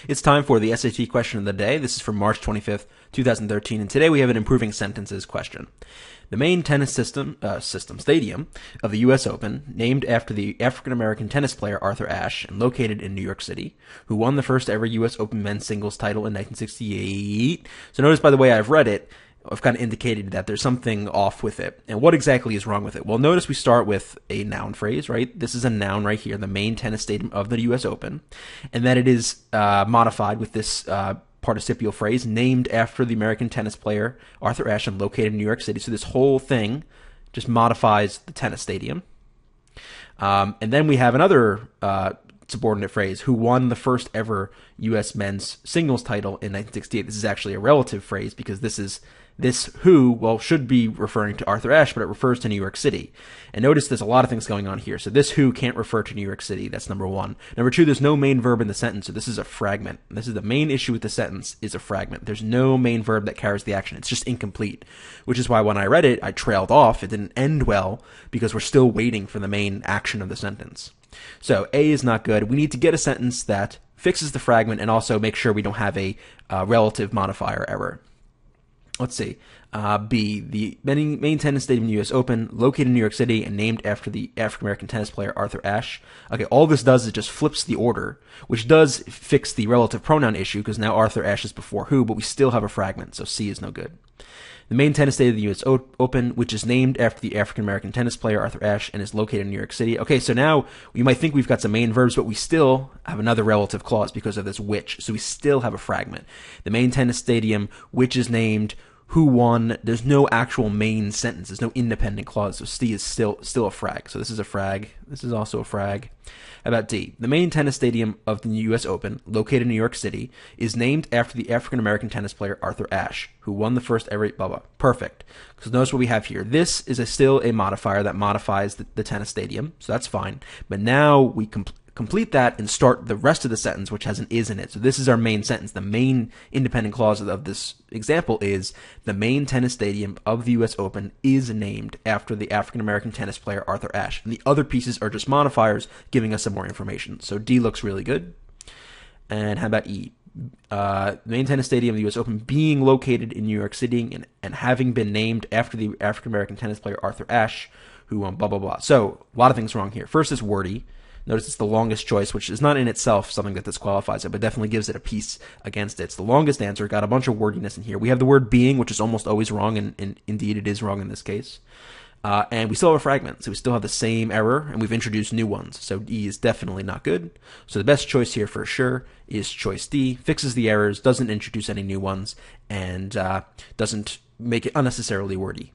It's time for the SAT question of the day. This is from March 25th, 2013, and today we have an improving sentences question. The main tennis stadium of the U.S. Open, named after the African-American tennis player Arthur Ashe and located in New York City, who won the first ever U.S. Open men's singles title in 1968. So notice by the way I've read it, I've kind of indicated that there's something off with it. And what exactly is wrong with it? Well, notice we start with a noun phrase, right? This is a noun right here, the main tennis stadium of the U.S. Open. And then it is modified with this participial phrase, named after the American tennis player Arthur Ashe and located in New York City. So this whole thing just modifies the tennis stadium. And then we have another subordinate phrase, who won the first ever U.S. men's singles title in 1968. This is actually a relative phrase because this who, well, should be referring to Arthur Ashe, but it refers to New York City. And notice there's a lot of things going on here. So this who can't refer to New York City. That's number one. Number two, there's no main verb in the sentence, so this is a fragment. This is the main issue with the sentence, is a fragment. There's no main verb that carries the action. It's just incomplete, which is why when I read it, I trailed off. It didn't end well because we're still waiting for the main action of the sentence. So A is not good. We need to get a sentence that fixes the fragment and also make sure we don't have a relative modifier error. Let's see. B, the main tennis stadium in the U.S. Open, located in New York City and named after the African-American tennis player Arthur Ashe. Okay, all this does is just flips the order, which does fix the relative pronoun issue because now Arthur Ashe is before who, but we still have a fragment, so C is no good. The main tennis stadium of the U.S. Open, which is named after the African-American tennis player Arthur Ashe and is located in New York City. Okay, so now you might think we've got some main verbs, but we still have another relative clause because of this which, so we still have a fragment. The main tennis stadium, which is named, who won, there's no actual main sentence, there's no independent clause, so C is still a frag. So this is a frag, this is also a frag. How about D? The main tennis stadium of the U.S. Open, located in New York City, is named after the African-American tennis player Arthur Ashe, who won the first ever blah blah. Perfect. Because notice what we have here. This is still a modifier that modifies the tennis stadium, so that's fine. But now we complete that and start the rest of the sentence, which has an is in it. So this is our main sentence. The main independent clause of this example is, the main tennis stadium of the U.S. Open is named after the African-American tennis player Arthur Ashe. And the other pieces are just modifiers giving us some more information. So D looks really good. And how about E? The main tennis stadium of the U.S. Open being located in New York City and having been named after the African-American tennis player Arthur Ashe, who won blah, blah, blah. So a lot of things wrong here. First is wordy. Notice it's the longest choice, which is not in itself something that disqualifies it, but definitely gives it a piece against it. It's the longest answer, got a bunch of wordiness in here. We have the word being, which is almost always wrong, and indeed it is wrong in this case. And we still have a fragment, so we still have the same error, and we've introduced new ones. So D is definitely not good. So the best choice here for sure is choice D. Fixes the errors, doesn't introduce any new ones, and doesn't make it unnecessarily wordy.